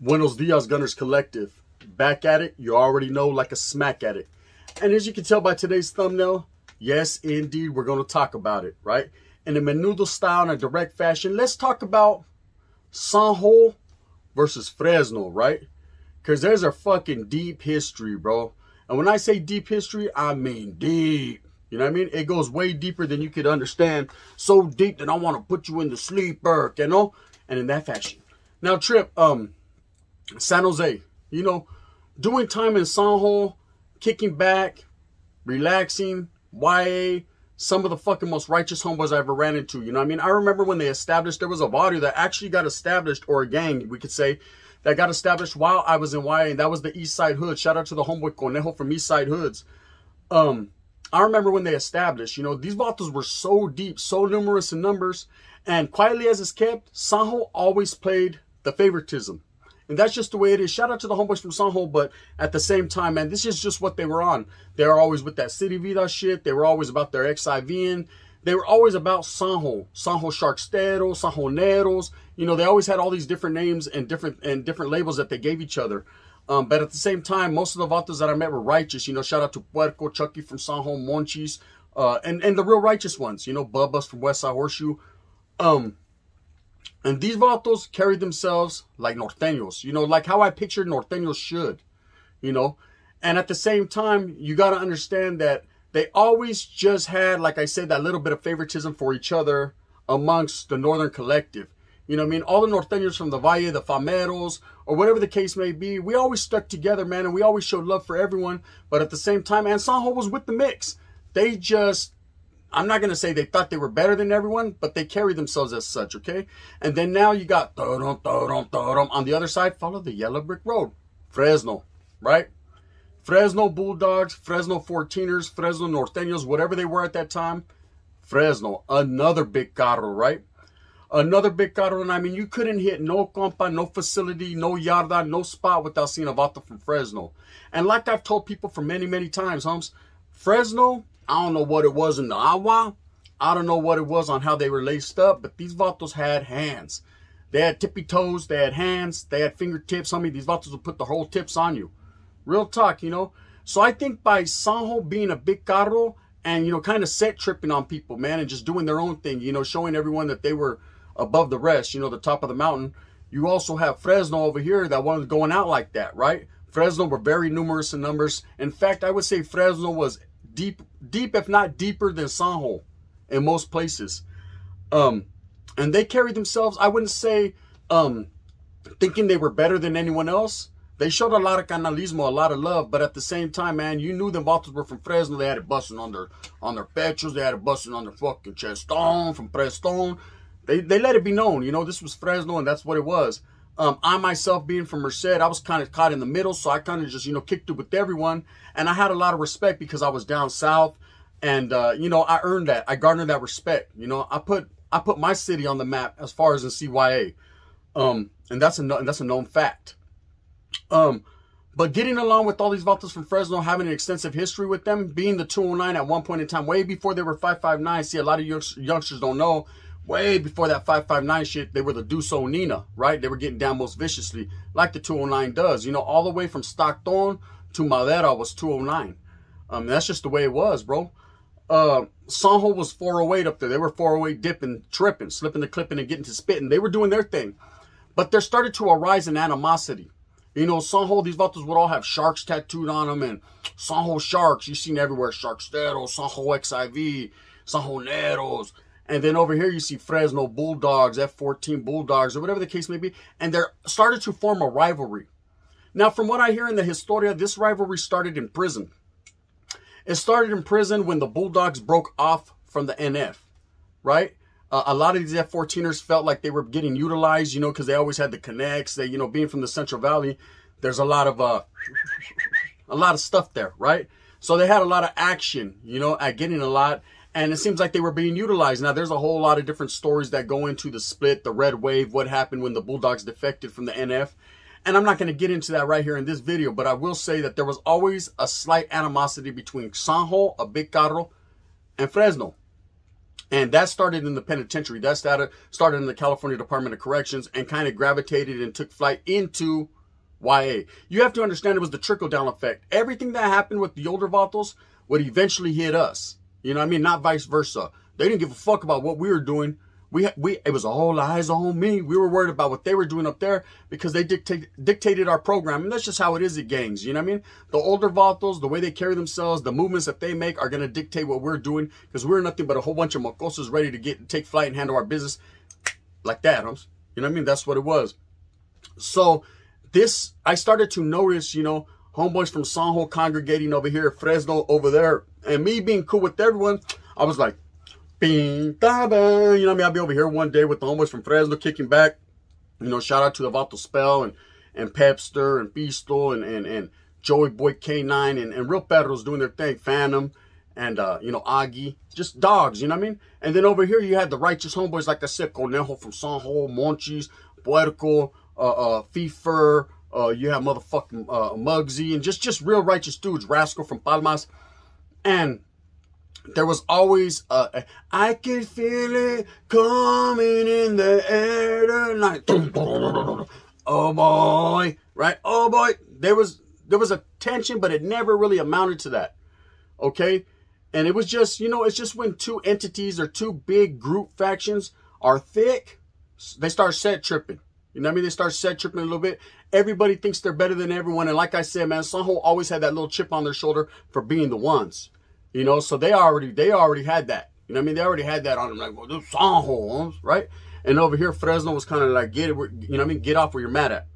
Buenos Dias Gunners Collective. Back at it, you already know, like a smack at it. And as you can tell by today's thumbnail, yes, indeed, we're going to talk about it, right? In a menudo style, in a direct fashion, let's talk about Sanjo versus Fresno, right? Because there's a fucking deep history, bro. And when I say deep history, I mean deep. You know what I mean? It goes way deeper than you could understand. So deep that I want to put you in the sleeper, you know? And in that fashion. Now, Trip, San Jose, you know, doing time in Sanjo, kicking back, relaxing, YA, some of the fucking most righteous homeboys I ever ran into. You know what I mean? I remember when they established, there was a barrio that actually got established, or a gang, we could say, that got established while I was in YA, and that was the East Side Hood. Shout out to the homeboy Conejo from East Side Hoods. I remember when they established, you know, these vatos were so deep, so numerous in numbers, and quietly as it's kept, Sanjo always played the favoritism. And that's just the way it is. Shout out to the homeboys from Sanjo, but at the same time, man, this is just what they were on. They were always with that City Vida shit. They were always about their XIVing. They were always about Sanjo. Sanjo Sharksteros, Sanjoneros. You know, they always had all these different names and different labels that they gave each other. But at the same time, most of the vatos that I met were righteous. You know, shout out to Puerco, Chucky from Sanjo, Monchis, and the real righteous ones. You know, Bubba's from Westside Horseshoe. And these vatos carried themselves like norteños, you know, like how I pictured norteños should, you know. And at the same time, you got to understand that they always just had, like I said, that little bit of favoritism for each other amongst the Northern collective. You know what I mean? All the norteños from the Valle, the Fameros, or whatever the case may be, we always stuck together, man, and we always showed love for everyone. But at the same time, and Sanjo was with the mix. They just... I'm not going to say they thought they were better than everyone, but they carry themselves as such, okay? And then now you got on the other side, follow the yellow brick road. Fresno, right? Fresno Bulldogs, Fresno 14ers, Fresno Norteños, whatever they were at that time. Fresno, another big carro, right? Another big carro, and I mean, you couldn't hit no compa, no facility, no yarda, no spot without seeing a vato from Fresno. And like I've told people for many, many times, homes, Fresno... I don't know what it was in the agua. I don't know what it was on how they were laced up, but these vatos had hands. They had tippy toes, they had hands, they had fingertips. I mean, these vatos would put the whole tips on you. Real talk, you know. So I think by Sanjo being a big carro and, you know, kind of set tripping on people, man, and just doing their own thing, you know, showing everyone that they were above the rest, you know, the top of the mountain. You also have Fresno over here that wasn't going out like that, right? Fresno were very numerous in numbers. In fact, I would say Fresno was deep, if not deeper than Sanjo in most places. And they carried themselves, I wouldn't say thinking they were better than anyone else. They showed a lot of canalismo, a lot of love, but at the same time, man, you knew them vatos were from Fresno. They had it busting on their pechos, they had it busting on their fucking cheston, from Preston. They let it be known, you know, this was Fresno and that's what it was. I myself being from Merced, I was kind of caught in the middle, so I kind of just, you know, kicked it with everyone. And I had a lot of respect because I was down south. And, you know, I earned that. I garnered that respect. You know, I put my city on the map as far as in CYA. And that's a known fact. But getting along with all these vatos from Fresno, having an extensive history with them, being the 209 at one point in time, way before they were 559. See, a lot of youngsters don't know. Way before that 559 shit, they were the Duso Nina, right? They were getting down most viciously, like the 209 does. You know, all the way from Stockton to Madera was 209. That's just the way it was, bro. Sanjo was 408 up there. They were 408 dipping, tripping, slipping the clipping and getting to spitting. They were doing their thing. But there started to arise an animosity. You know, Sanjo, these vatos would all have sharks tattooed on them. And Sanjo sharks, you've seen everywhere. Sharksteros, Sanjo XIV, Sanjoneros. And then over here, you see Fresno Bulldogs, F14 Bulldogs, or whatever the case may be. And they're started to form a rivalry. Now, from what I hear in the Historia, this rivalry started in prison. It started in prison when the Bulldogs broke off from the NF, right? A lot of these F14ers felt like they were getting utilized, you know, because they always had the connects. They, you know, being from the Central Valley, there's a lot of stuff there, right? So they had a lot of action, you know, at getting a lot. And it seems like they were being utilized. Now, there's a whole lot of different stories that go into the split, the red wave, what happened when the Bulldogs defected from the NF. And I'm not going to get into that right here in this video, but I will say that there was always a slight animosity between Sanjo, a big carro, and Fresno. And that started in the penitentiary. That started in the California Department of Corrections and kind of gravitated and took flight into YA. You have to understand it was the trickle-down effect. Everything that happened with the older Vatos would eventually hit us. You know what I mean? Not vice versa. They didn't give a fuck about what we were doing. It was all eyes on me. We were worried about what they were doing up there because they dictated our program. And that's just how it is at gangs. You know what I mean? The older Vatos, the way they carry themselves, the movements that they make are going to dictate what we're doing because we're nothing but a whole bunch of mocosos ready to take flight and handle our business like that. You know what I mean? That's what it was. So I started to notice, you know, homeboys from Sanjo congregating over here, Fresno over there, and me being cool with everyone. I was like, you know what I mean? I'll be over here one day with the homeboys from Fresno kicking back. You know, shout out to the Vato Spell and Pepster and Pisto and Joey Boy K9 and Real Perros doing their thing. Phantom and, you know, Aggie. Just dogs, you know what I mean? And then over here you had the righteous homeboys, like I said, Conejo from Sanjo, Monchis, Puerco, Fifer. You have motherfucking Muggsy and just real righteous dudes. Rascal from Palmas. And there was always, I can feel it coming in the air tonight. Oh boy, right? Oh boy. There was a tension, but it never really amounted to that. Okay? And it was just, you know, it's just when two entities or two big group factions are thick, they start set tripping. You know what I mean? They start set tripping a little bit. Everybody thinks they're better than everyone. And like I said, man, Sanjo always had that little chip on their shoulder for being the ones. You know, so they already had that. You know what I mean? They already had that on them. Like, well, this Sanjo, right? And over here, Fresno was kind of like, you know what I mean? Get off where you're mad at.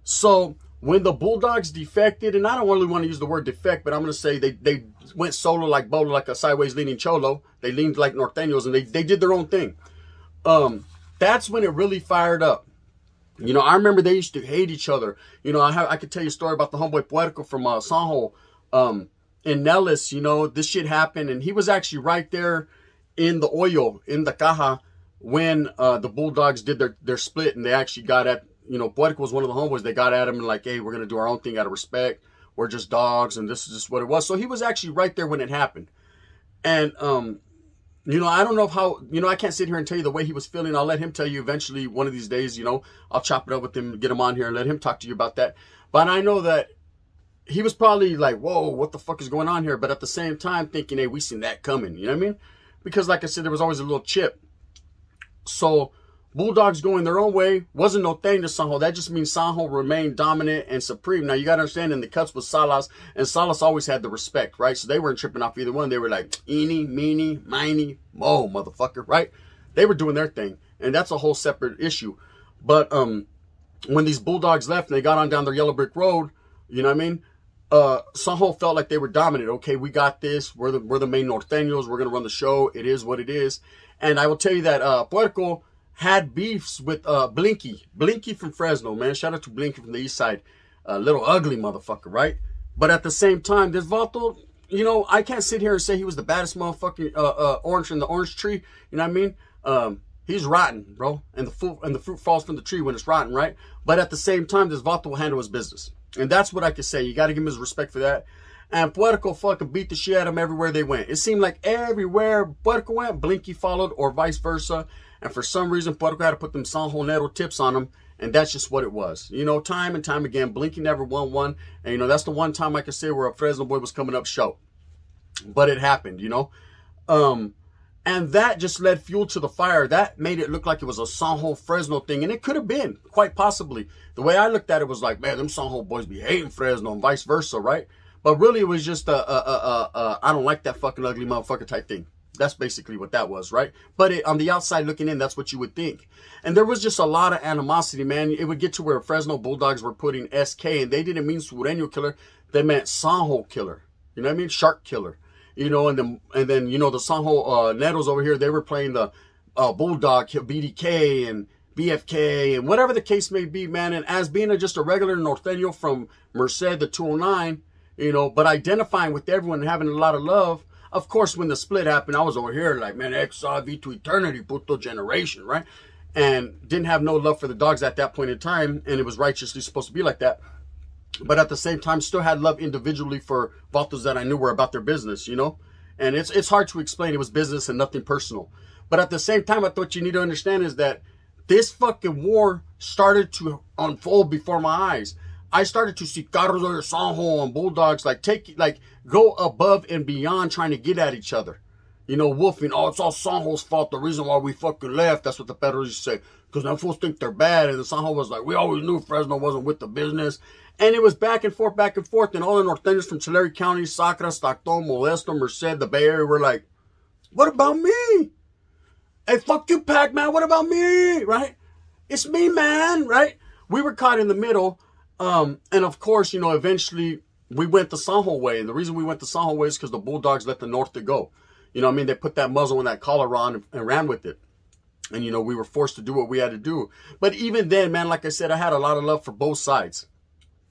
So when the Bulldogs defected, and I don't really want to use the word defect, but I'm going to say they went solo like Bolo, like a sideways leaning cholo. They leaned like norteños, and they did their own thing. That's when it really fired up. You know, I remember they used to hate each other. You know, I could tell you a story about the homeboy Puerco from Sanjo. In Nellis, you know, this shit happened, and he was actually right there in the Hoyo, in the Caja, when the Bulldogs did their split, and they actually got at, you know, Puerco was one of the homeboys. They got at him and like, hey, we're going to do our own thing out of respect. We're just dogs, and this is just what it was. So he was actually right there when it happened. And, you know, I don't know how, you know, I can't sit here and tell you the way he was feeling. I'll let him tell you eventually one of these days, you know, I'll chop it up with him, get him on here and let him talk to you about that. But I know that he was probably like, whoa, what the fuck is going on here? But at the same time thinking, hey, we seen that coming. You know what I mean? Because like I said, there was always a little chip. So Bulldogs going their own way wasn't no thing to Sanjo. That just means Sanjo remained dominant and supreme. Now, you got to understand, in the cuts with Salas, and Salas always had the respect, right? So they weren't tripping off either one. They were like, eeny, meeny, miny, mo, motherfucker, right? They were doing their thing. And that's a whole separate issue. But when these Bulldogs left and they got on down their yellow brick road, you know what I mean? Sanjo felt like they were dominant. Okay, we got this. We're the main norteños. We're going to run the show. It is what it is. And I will tell you that Puerco had beefs with Blinky. Blinky from Fresno, man. Shout out to Blinky from the east side. Little ugly motherfucker, right? But at the same time, this Vato, you know, I can't sit here and say he was the baddest motherfucking orange in the orange tree. You know what I mean? He's rotten, bro. And the fruit falls from the tree when it's rotten, right? But at the same time, this Vato will handle his business. And that's what I can say. You got to give him his respect for that. And Puerco fucking beat the shit out of him everywhere they went. It seemed like everywhere Puerco went, Blinky followed, or vice versa. And for some reason, Puerco had to put them Sanjonero tips on him. And that's just what it was. You know, time and time again, Blinky never won one. And, you know, that's the one time I can say where a Fresno boy was coming up short. But it happened, you know. And that just led fuel to the fire. That made it look like it was a Sanjo Fresno thing. And it could have been, quite possibly. The way I looked at it was like, man, them Sanjo boys be hating Fresno and vice versa, right? But really, it was just I don't like that fucking ugly motherfucker type thing. That's basically what that was, right? But on the outside looking in, that's what you would think. And there was just a lot of animosity, man. It would get to where Fresno Bulldogs were putting SK, and they didn't mean Sureño killer. They meant Sanjo killer. You know what I mean? Shark killer. You know, and then you know, the Sanjo Netos over here, they were playing the Bulldog, BDK, and BFK, and whatever the case may be, man. And as being just a regular norteño from Merced, the 209, you know, but identifying with everyone and having a lot of love. Of course, when the split happened, I was over here like, man, XRV to eternity, puto generation, right? And didn't have no love for the dogs at that point in time, and it was righteously supposed to be like that. But at the same time, still had love individually for Vatos that I knew were about their business, you know? And it's hard to explain. It was business and nothing personal. But at the same time, I thought you need to understand is that this fucking war started to unfold before my eyes. I started to see carros over Sanjo and bulldogs go above and beyond trying to get at each other. You know, wolfing. Oh, it's all Sanjo's fault. The reason why we fucking left. That's what the Federals used to say. Because them fools think they're bad. And the Sanjo was like, we always knew Fresno wasn't with the business. And it was back and forth, back and forth. And all the Norteños from Tulare County, Sacra, Stockton, Modesto, Merced, the Bay Area were like, what about me? Hey, fuck you, Pac-Man. What about me? Right? It's me, man. Right? We were caught in the middle. And of course, you know, eventually we went the Sanjo way. And the reason we went the Sanjo way is because the bulldogs let the Norte go. You know what I mean? They put that muzzle and that collar on and ran with it. And, you know, we were forced to do what we had to do. But even then, man, like I said, I had a lot of love for both sides.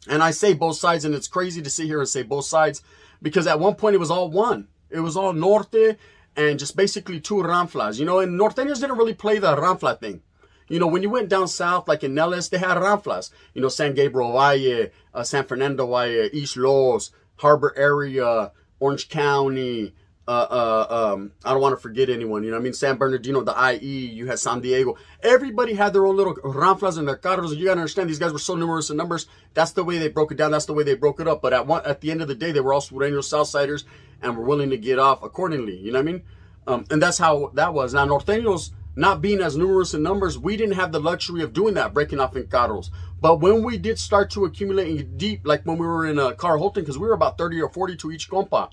And I say both sides, and it's crazy to sit here and say both sides, because at one point it was all one. It was all Norte and just basically two ranflas. You know, and Norteños didn't really play the ranfla thing. You know, when you went down south, like in Nellis, they had ranflas. You know, San Gabriel Valle, San Fernando Valle, East Los, Harbor area, Orange County. I don't want to forget anyone. You know what I mean? San Bernardino, the IE, you had San Diego. Everybody had their own little ranflas and their carros. You got to understand, these guys were so numerous in numbers. That's the way they broke it down. That's the way they broke it up. But at the end of the day, they were all Sureños, Southsiders, and were willing to get off accordingly. You know what I mean? And that's how that was. Now, Norteños, not being as numerous in numbers, we didn't have the luxury of doing that, breaking off in carros. But when we did start to accumulate deep, like when we were in Carl Holton, because we were about 30 or 40 to each compa,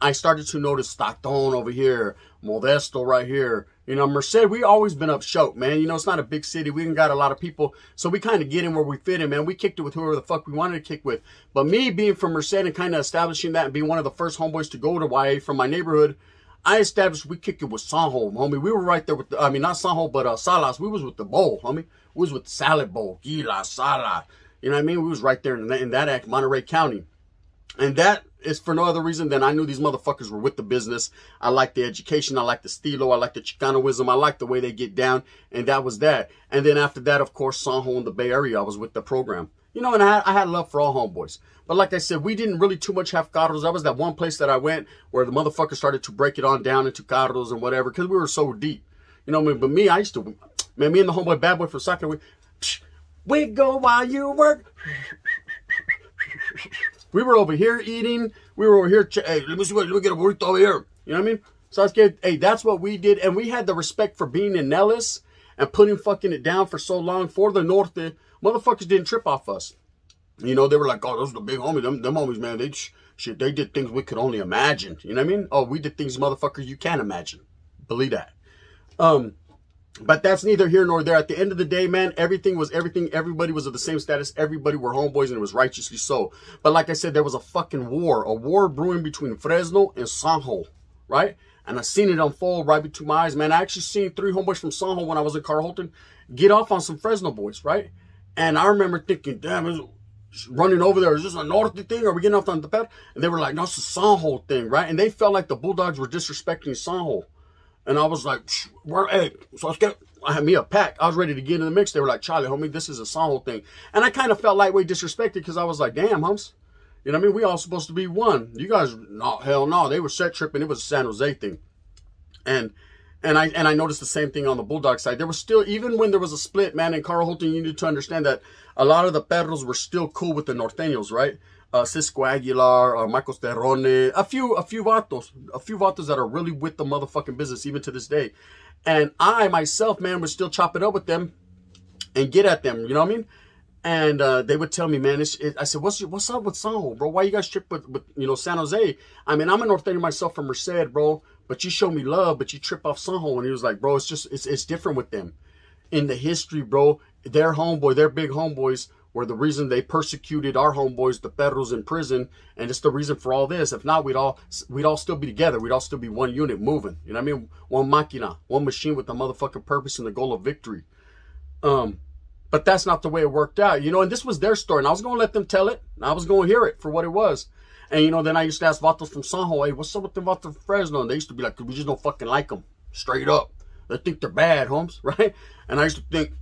I started to notice Stockton over here, Modesto right here. You know, Merced, we always been up show, man. You know, it's not a big city. We ain't got a lot of people. So we kind of get in where we fit in, man. We kicked it with whoever the fuck we wanted to kick with. But me being from Merced and kind of establishing that and being one of the first homeboys to go to YA from my neighborhood, I established we kicked it with Sanjo, homie. We were right there with the, I mean, not Sanjo, but Salas. We was with the bowl, homie. We was with the salad bowl, Gila, Sala. You know what I mean? We was right there in that act, Monterey County. And that is for no other reason than I knew these motherfuckers were with the business. I like the education. I like the stilo. I like the Chicanoism. I like the way they get down. And that was that. And then after that, of course, Sanjo in the Bay Area, I was with the program. You know, and I had love for all homeboys. But like I said, we didn't really too much have carros. That was that one place that I went where the motherfuckers started to break it on down into carros and whatever, because we were so deep. You know what I mean? But me, I used to, man, me and the homeboy Bad Boy from Soccer, we go while you work. We were over here eating. We were over here. Hey, let me get a burrito over here. You know what I mean? So I was getting, hey, that's what we did. And we had the respect for being in Nellis and putting fucking it down for so long for the Norte. Motherfuckers didn't trip off us. You know, they were like, oh, those are the big homies. Them homies, man, they did things we could only imagine. You know what I mean? Oh, we did things, motherfuckers, you can't imagine. Believe that. But that's neither here nor there. At the end of the day, man, everything was everything. Everybody was of the same status. Everybody were homeboys, and it was righteously so. But like I said, there was a fucking war brewing between Fresno and Sanjo, right? And I seen it unfold right between my eyes, man. I actually seen 3 homeboys from Sanjo when I was in Carl Holton get off on some Fresno boys, right? And I remember thinking, damn, running over there, is this a Norte thing? Are we getting off on the pad? And they were like, no, it's a Sanjo thing, right? And they felt like the Bulldogs were disrespecting Sanjo. And I was like, hey, so I had me a pack. I was ready to get in the mix. They were like, Charlie, homie, this is a Sanjo thing. And I kind of felt lightweight disrespected because I was like, damn, humps. You know what I mean? We all supposed to be one. You guys, no, hell no. They were set tripping. It was a San Jose thing. And I noticed the same thing on the Bulldog side. There was still, even when there was a split, man, in Carl Holton, you need to understand that a lot of the Perros were still cool with the Norteños, right? Cisco Aguilar, Michael Sterrone, a few vatos that are really with the motherfucking business even to this day. And I myself, man, would still chop it up with them and get at them, you know what I mean? And they would tell me, man, I said, what's up with Sanjo, bro? Why you guys trip with you know, San Jose? I mean, I'm a Norteño myself from Merced, bro, but you show me love, but you trip off Sanjo. And he was like, bro, it's different with them. In the history, bro, their big homeboys were the reason they persecuted our homeboys, the Perros, in prison, and it's the reason for all this. If not, we'd all still be together. We'd all still be one unit moving. You know what I mean? One máquina, one machine with the motherfucking purpose and the goal of victory. But that's not the way it worked out, you know. And this was their story, and I was gonna let them tell it. And I was gonna hear it for what it was. And you know, then I used to ask vatos from Sanjo, hey, what's up with them vatos from Fresno? And they used to be like, we just don't fucking like them, straight up. They think they're bad, homes, right? And I used to think,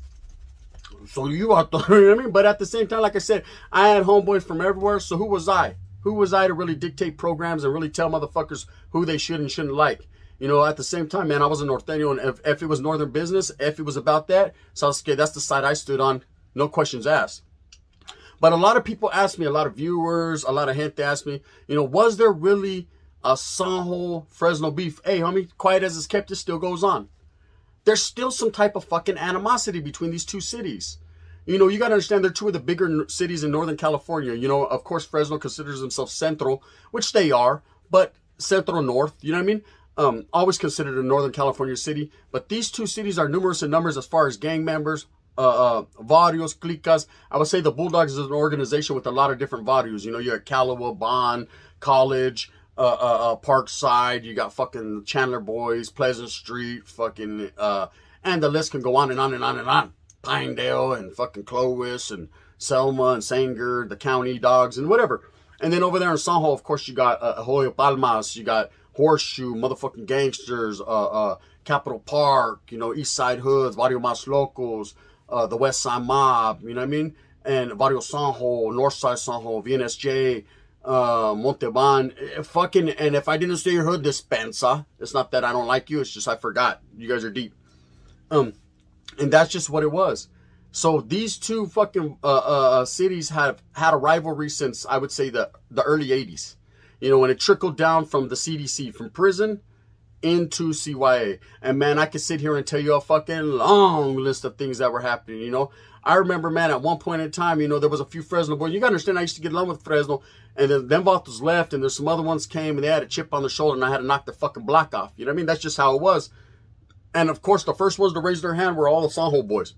so you out there, you know what I mean? But at the same time, like I said, I had homeboys from everywhere. So who was I? Who was I to really dictate programs and really tell motherfuckers who they should and shouldn't like? You know, at the same time, man, I was a Norteño, and if it was Northern business, if it was about that, so that's the side I stood on, no questions asked. But a lot of people ask me, a lot of viewers, a lot of gente ask me, you know, was there really a Sanjo Fresno beef? Hey, homie, quiet as it's kept, it still goes on. There's still some type of fucking animosity between these two cities. You know, you got to understand they're two of the bigger cities in Northern California. You know, of course, Fresno considers themselves central, which they are, but central north, you know what I mean? Always considered a Northern California city. But these two cities are numerous in numbers as far as gang members, varios, clicas. I would say the Bulldogs is an organization with a lot of different varios. You know, you got Calawa, Bond, College, Parkside, you got fucking Chandler Boys, Pleasant Street, fucking, and the list can go on and on and on and on. Pinedale and fucking Clovis and Selma and Sanger, the county dogs and whatever. And then over there in Sanjo, of course, you got Hoyo Palmas, you got Horseshoe, motherfucking gangsters, Capitol Park, you know, East Side Hoods, Barrio Mas Locos, the West Side Mob, you know what I mean? And Barrio Sanjo, North Side Sanjo, VNSJ, Monteban, fucking, and if I didn't say your hood, Dispensa. It's not that I don't like you, it's just I forgot. You guys are deep. And that's just what it was. So these two fucking cities have had a rivalry since, I would say, the early 80s. You know, when it trickled down from the CDC, from prison into CYA. And man, I could sit here and tell you a fucking long list of things that were happening, you know. I remember, man, at one point in time, you know, there was a few Fresno boys. You gotta understand, I used to get along with Fresno. And then them vatos left, and there's some other ones came, and they had a chip on the shoulder, and I had to knock the fucking block off. You know what I mean? That's just how it was. And of course, the first ones to raise their hand were all the Sanjo boys.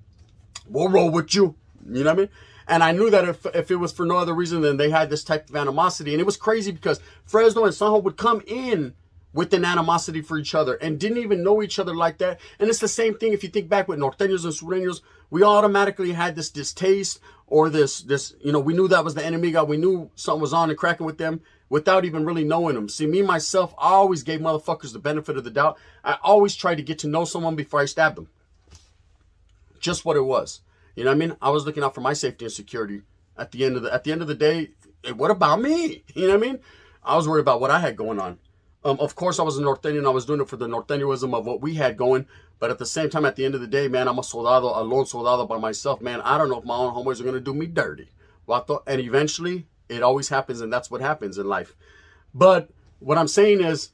We'll roll with you. You know what I mean? And I knew that if it was for no other reason than they had this type of animosity. And it was crazy because Fresno and Sanjo would come in with an animosity for each other and didn't even know each other like that. And it's the same thing if you think back with Norteños and Sureños. We automatically had this distaste or this, you know, we knew that was the enemiga. We knew something was on and cracking with them without even really knowing them. See, me, myself, I always gave motherfuckers the benefit of the doubt. I always tried to get to know someone before I stabbed them. Just what it was. You know what I mean? I was looking out for my safety and security. At the end of the day, what about me? You know what I mean? I was worried about what I had going on. Of course, I was a Norteño and I was doing it for the Norteñoism of what we had going. But at the same time, at the end of the day, man, I'm a soldado, a lone soldado by myself. Man, I don't know if my own homeboys are going to do me dirty. And eventually, it always happens, and that's what happens in life. But what I'm saying is,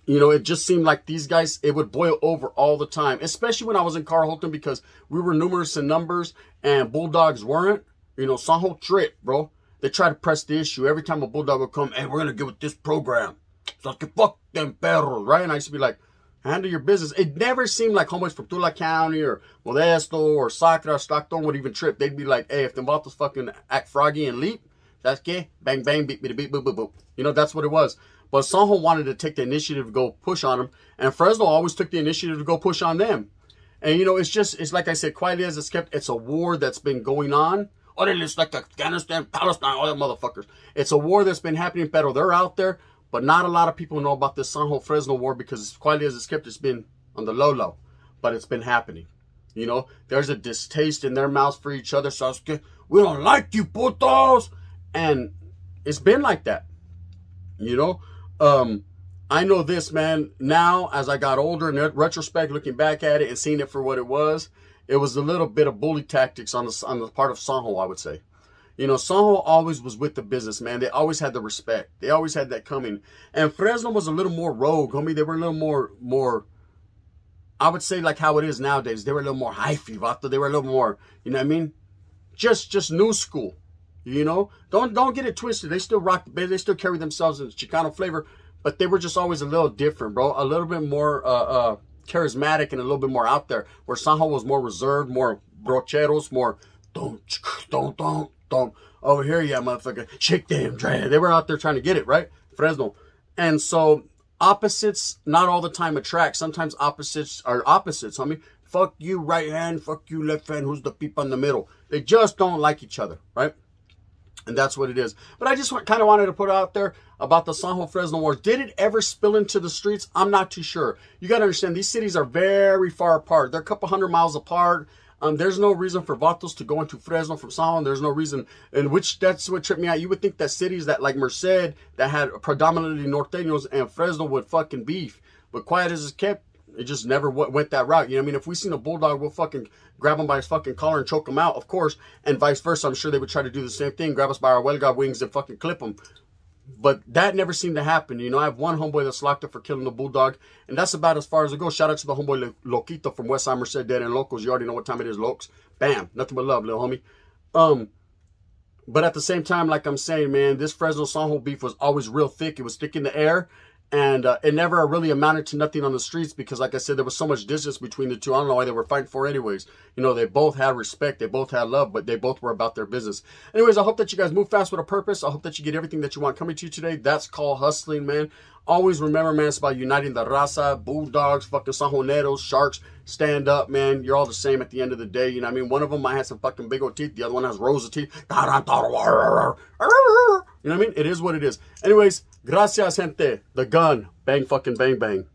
you know, it just seemed like these guys, it would boil over all the time. Especially when I was in Carlton because we were numerous in numbers and Bulldogs weren't. You know, Sanjo trip, bro. They try to press the issue. Every time a Bulldog would come, hey, we're going to get with this program. So I can fuck them perros, right? And I used to be like, handle your business. It never seemed like homeboys from Tula County or Modesto or Sacra or Stockton would even trip. They'd be like, hey, if them vatos fucking act froggy and leap, that's okay. Bang, bang, beep, beep, beep, boop, boop, boop. You know, that's what it was. But Sanjo wanted to take the initiative to go push on them. And Fresno always took the initiative to go push on them. And, you know, it's like I said, quietly as it's kept, it's a war that's been going on. Oh, it's like Afghanistan, Palestine, all them motherfuckers. It's a war that's been happening, pero they're out there. But not a lot of people know about this Sanjo-Fresno war because as quietly as it's kept, it's been on the low. But it's been happening. You know, there's a distaste in their mouths for each other. So we don't like you, putos. And it's been like that. You know, I know this, man. Now, as I got older, in retrospect, looking back at it and seeing it for what it was a little bit of bully tactics on the part of Sanjo, I would say. You know, Sanjo always was with the business, man. They always had the respect. They always had that coming. And Fresno was a little more rogue, homie. They were a little more, I would say like how it is nowadays. They were a little more hyphy, vato. They were a little more, you know what I mean? Just new school, you know? Don't get it twisted. They still rock the band. They still carry themselves in Chicano flavor. But they were just always a little different, bro. A little bit more charismatic and a little bit more out there. Where Sanjo was more reserved, more brocheros, more don't. Over here, yeah, motherfucker. Shake them, drag. They were out there trying to get it, right? Fresno. And so opposites not all the time attract. Sometimes opposites are opposites, homie. Fuck you right hand, fuck you left hand. Who's the peep in the middle? They just don't like each other, right? And that's what it is. But I just kind of wanted to put out there about the Sanjo-Fresno war. Did it ever spill into the streets? I'm not too sure. You got to understand, these cities are very far apart. They're a couple 100 miles apart. There's no reason for vatos to go into Fresno from Sanjo. There's no reason, in which that's what tripped me out. You would think that cities that like Merced, that had predominantly Norteños, and Fresno would fucking beef. But quiet as it's kept, It just never went that route. You know what I mean? If we seen a bulldog, we'll fucking grab him by his fucking collar and choke him out, of course. And vice versa. I'm sure they would try to do the same thing. Grab us by our huelga wings and fucking clip him. But that never seemed to happen. You know, I have one homeboy that's locked up for killing a bulldog. And that's about as far as it goes. Shout out to the homeboy Loquito from West Side Merced, Dead and Locals. You already know what time it is, Lokes. Bam. Nothing but love, little homie. But at the same time, like I'm saying, man, this Fresno Sanjo beef was always real thick. It was thick in the air. And it never really amounted to nothing on the streets because, like I said, there was so much distance between the two. I don't know why they were fighting for anyways. You know, they both had respect. They both had love, but they both were about their business. Anyways, I hope that you guys move fast with a purpose. I hope that you get everything that you want coming to you today. That's called hustling, man. Always remember, man, it's about uniting the raza, bulldogs, fucking sanjoneros, sharks. Stand up, man. You're all the same at the end of the day. You know what I mean? One of them might have some fucking big old teeth. The other one has rows of teeth. You know what I mean? It is what it is. Anyways, gracias, gente. The gun. Bang, fucking bang, bang.